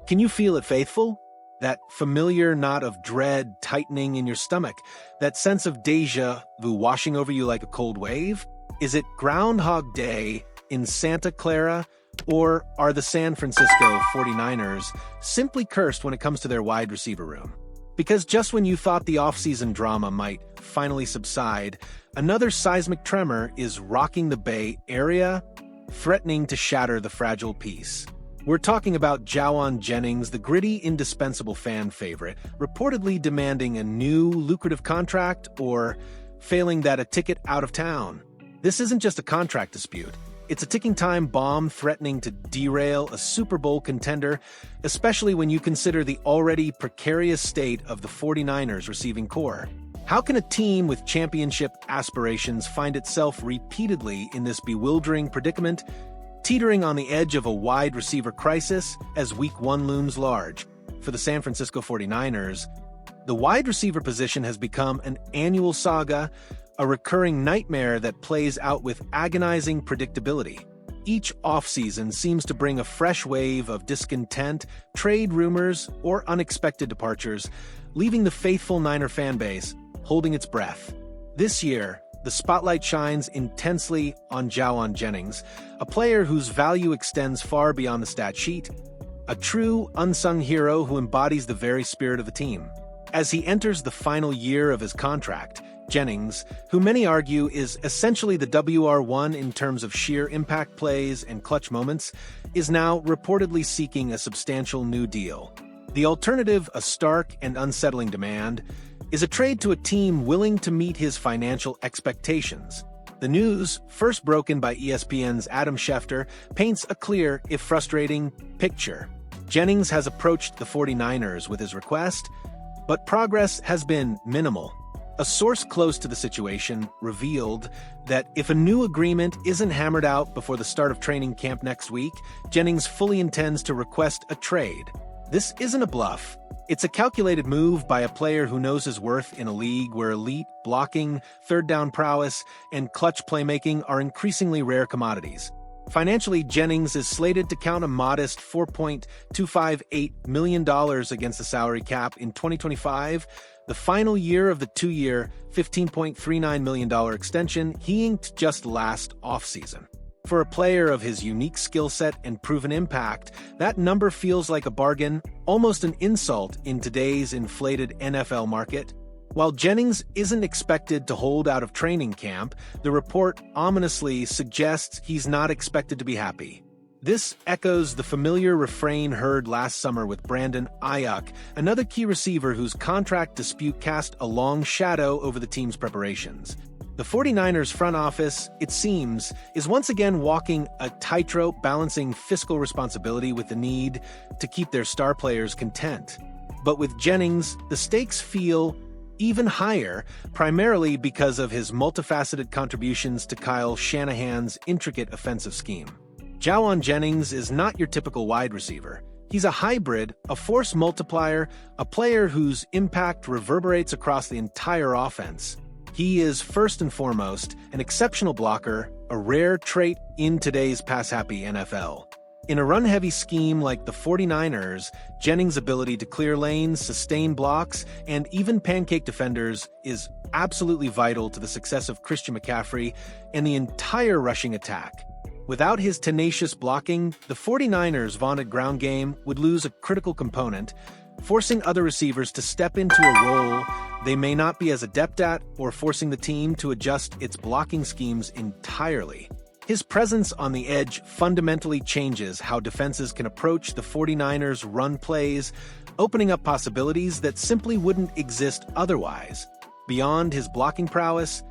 Can you feel it, faithful? That familiar knot of dread tightening in your stomach, that sense of déjà vu washing over you like a cold wave? Is it Groundhog Day in Santa Clara, or are the San Francisco 49ers simply cursed when it comes to their wide receiver room? Because just when you thought the offseason drama might finally subside, another seismic tremor is rocking the Bay Area, threatening to shatter the fragile peace. We're talking about Jauan Jennings, the gritty, indispensable fan favorite, reportedly demanding a new, lucrative contract or failing that, a ticket out of town. This isn't just a contract dispute. It's a ticking time bomb threatening to derail a Super Bowl contender, especially when you consider the already precarious state of the 49ers receiving core. How can a team with championship aspirations find itself repeatedly in this bewildering predicament, teetering on the edge of a wide receiver crisis as Week 1 looms large? For the San Francisco 49ers, the wide receiver position has become an annual saga, a recurring nightmare that plays out with agonizing predictability. Each offseason seems to bring a fresh wave of discontent, trade rumors, or unexpected departures, leaving the faithful Niner fanbase holding its breath. This year, the spotlight shines intensely on Jauan Jennings, a player whose value extends far beyond the stat sheet, a true unsung hero who embodies the very spirit of the team. As he enters the final year of his contract, Jennings, who many argue is essentially the WR1 in terms of sheer impact plays and clutch moments, is now reportedly seeking a substantial new deal. The alternative, a stark and unsettling demand, is a trade to a team willing to meet his financial expectations. The news, first broken by ESPN's Adam Schefter, paints a clear, if frustrating, picture. Jennings has approached the 49ers with his request, but progress has been minimal. A source close to the situation revealed that if a new agreement isn't hammered out before the start of training camp next week, Jennings fully intends to request a trade. This isn't a bluff. It's a calculated move by a player who knows his worth in a league where elite blocking, third-down prowess, and clutch playmaking are increasingly rare commodities. Financially, Jennings is slated to count a modest $4.258 million against the salary cap in 2025, the final year of the two-year, $15.39 million extension he inked just last offseason. For a player of his unique skill set and proven impact, that number feels like a bargain, almost an insult in today's inflated NFL market. While Jennings isn't expected to hold out of training camp, the report ominously suggests he's not expected to be happy. This echoes the familiar refrain heard last summer with Brandon Aiyuk, another key receiver whose contract dispute cast a long shadow over the team's preparations. The 49ers front office, it seems, is once again walking a tightrope, balancing fiscal responsibility with the need to keep their star players content. But with Jennings, the stakes feel even higher, primarily because of his multifaceted contributions to Kyle Shanahan's intricate offensive scheme. Jauan Jennings is not your typical wide receiver. He's a hybrid, a force multiplier, a player whose impact reverberates across the entire offense. He is, first and foremost, an exceptional blocker, a rare trait in today's pass-happy NFL. In a run-heavy scheme like the 49ers, Jennings' ability to clear lanes, sustain blocks, and even pancake defenders is absolutely vital to the success of Christian McCaffrey and the entire rushing attack. Without his tenacious blocking, the 49ers' vaunted ground game would lose a critical component, forcing other receivers to step into a role they may not be as adept at, or forcing the team to adjust its blocking schemes entirely. His presence on the edge fundamentally changes how defenses can approach the 49ers' run plays, opening up possibilities that simply wouldn't exist otherwise. Beyond his blocking prowess,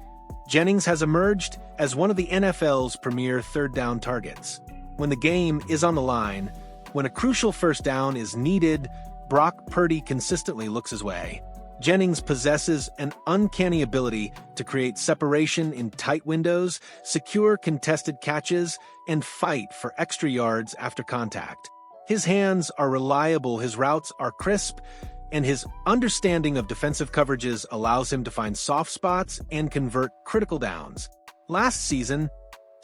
Jennings has emerged as one of the NFL's premier third-down targets. When the game is on the line, when a crucial first down is needed, Brock Purdy consistently looks his way. Jennings possesses an uncanny ability to create separation in tight windows, secure contested catches, and fight for extra yards after contact. His hands are reliable, his routes are crisp, and his understanding of defensive coverages allows him to find soft spots and convert critical downs. Last season,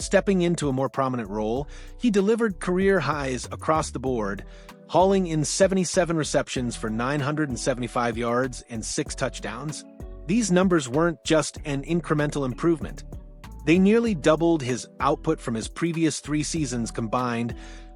Stepping into a more prominent role, he delivered career highs across the board, hauling in 77 receptions for 975 yards and 6 touchdowns. These numbers weren't just an incremental improvement. They nearly doubled his output from his previous 3 seasons combined,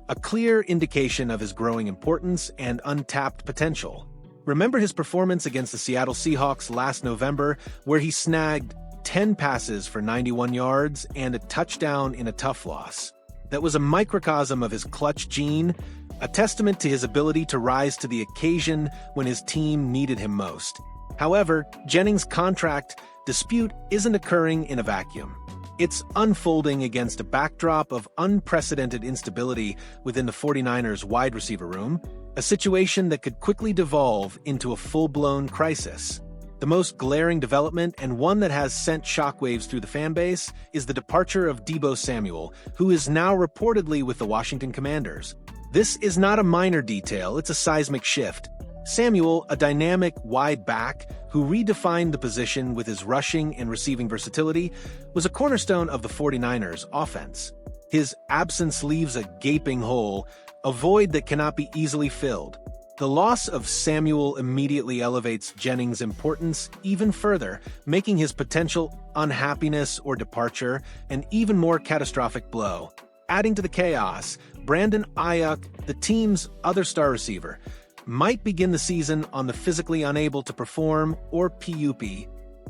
a clear indication of his growing importance and untapped potential. Remember his performance against the Seattle Seahawks last November, where he snagged 10 passes for 91 yards and a touchdown in a tough loss. That was a microcosm of his clutch gene, a testament to his ability to rise to the occasion when his team needed him most. However, Jennings' contract dispute isn't occurring in a vacuum. It's unfolding against a backdrop of unprecedented instability within the 49ers wide receiver room, a situation that could quickly devolve into a full-blown crisis. The most glaring development, and one that has sent shockwaves through the fanbase, is the departure of Deebo Samuel, who is now reportedly with the Washington Commanders. This is not a minor detail, it's a seismic shift. Samuel, a dynamic wide back who redefined the position with his rushing and receiving versatility, was a cornerstone of the 49ers offense. His absence leaves a gaping hole, a void that cannot be easily filled. The loss of Samuel immediately elevates Jennings' importance even further, making his potential unhappiness or departure an even more catastrophic blow. Adding to the chaos, Brandon Aiyuk, the team's other star receiver, might begin the season on the physically unable to perform, or PUP,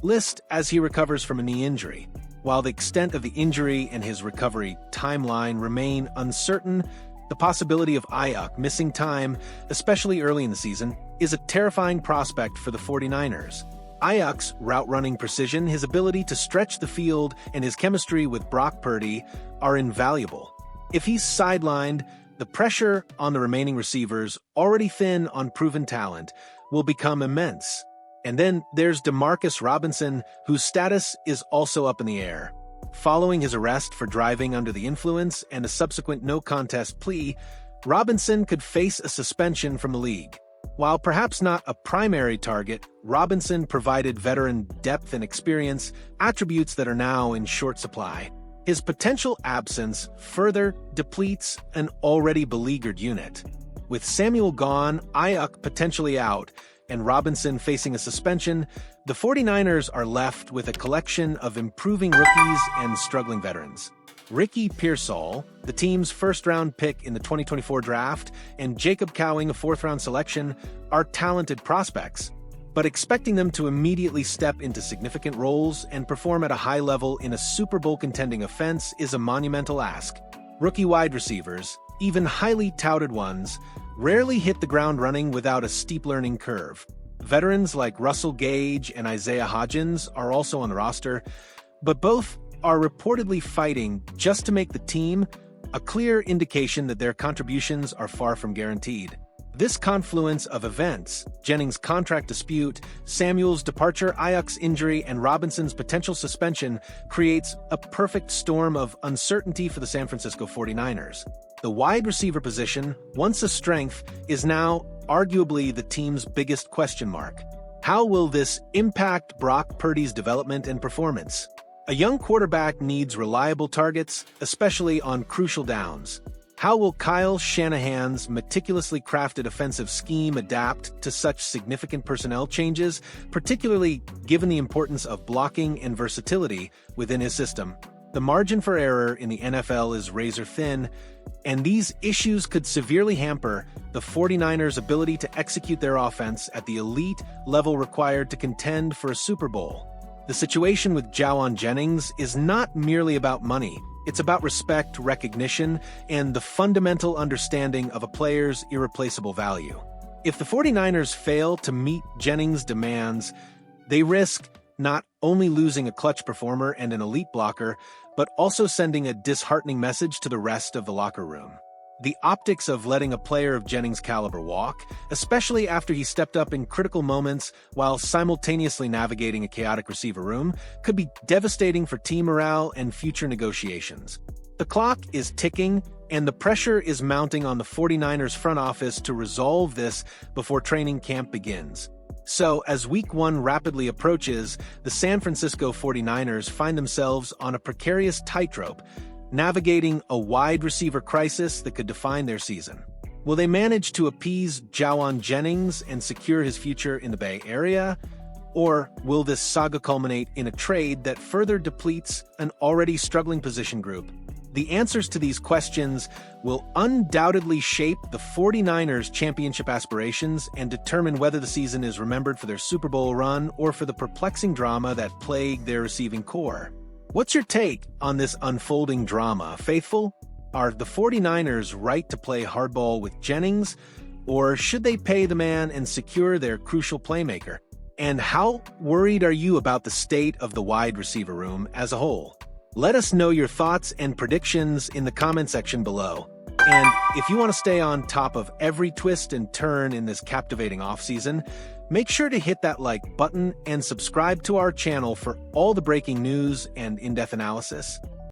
list as he recovers from a knee injury. While the extent of the injury and his recovery timeline remain uncertain, the possibility of Aiyuk missing time, especially early in the season, is a terrifying prospect for the 49ers. Aiyuk's route-running precision, his ability to stretch the field, and his chemistry with Brock Purdy are invaluable. If he's sidelined, the pressure on the remaining receivers, already thin on proven talent, will become immense. And then there's Demarcus Robinson, whose status is also up in the air. Following his arrest for driving under the influence and a subsequent no-contest plea, Robinson could face a suspension from the league. While perhaps not a primary target, Robinson provided veteran depth and experience, attributes that are now in short supply. His potential absence further depletes an already beleaguered unit. With Samuel gone, Aiyuk potentially out, and Robinson facing a suspension, the 49ers are left with a collection of improving rookies and struggling veterans. Ricky Pearsall, the team's first-round pick in the 2024 draft, and Jacob Cowing, a fourth-round selection, are talented prospects, but expecting them to immediately step into significant roles and perform at a high level in a Super Bowl contending offense is a monumental ask. Rookie wide receivers, even highly touted ones, rarely hit the ground running without a steep learning curve. Veterans like Russell Gage and Isaiah Hodgins are also on the roster, but both are reportedly fighting just to make the team, a clear indication that their contributions are far from guaranteed. This confluence of events, Jennings' contract dispute, Samuel's departure, Aiyuk's injury, and Robinson's potential suspension, creates a perfect storm of uncertainty for the San Francisco 49ers. The wide receiver position, once a strength, is now arguably the team's biggest question mark. How will this impact Brock Purdy's development and performance? A young quarterback needs reliable targets, especially on crucial downs. How will Kyle Shanahan's meticulously crafted offensive scheme adapt to such significant personnel changes, particularly given the importance of blocking and versatility within his system? The margin for error in the NFL is razor thin, and these issues could severely hamper the 49ers' ability to execute their offense at the elite level required to contend for a Super Bowl. The situation with Jauan Jennings is not merely about money. It's about respect, recognition, and the fundamental understanding of a player's irreplaceable value. If the 49ers fail to meet Jennings' demands, they risk not only losing a clutch performer and an elite blocker, but also sending a disheartening message to the rest of the locker room. The optics of letting a player of Jennings' caliber walk, especially after he stepped up in critical moments while simultaneously navigating a chaotic receiver room, could be devastating for team morale and future negotiations. The clock is ticking, and the pressure is mounting on the 49ers front office to resolve this before training camp begins. So, as Week 1 rapidly approaches, the San Francisco 49ers find themselves on a precarious tightrope, navigating a wide receiver crisis that could define their season. Will they manage to appease Jauan Jennings and secure his future in the Bay Area? Or will this saga culminate in a trade that further depletes an already struggling position group? The answers to these questions will undoubtedly shape the 49ers' championship aspirations and determine whether the season is remembered for their Super Bowl run or for the perplexing drama that plagued their receiving core. What's your take on this unfolding drama, faithful? Are the 49ers right to play hardball with Jennings, or should they pay the man and secure their crucial playmaker? And how worried are you about the state of the wide receiver room as a whole? Let us know your thoughts and predictions in the comment section below. And if you want to stay on top of every twist and turn in this captivating offseason, make sure to hit that like button and subscribe to our channel for all the breaking news and in-depth analysis.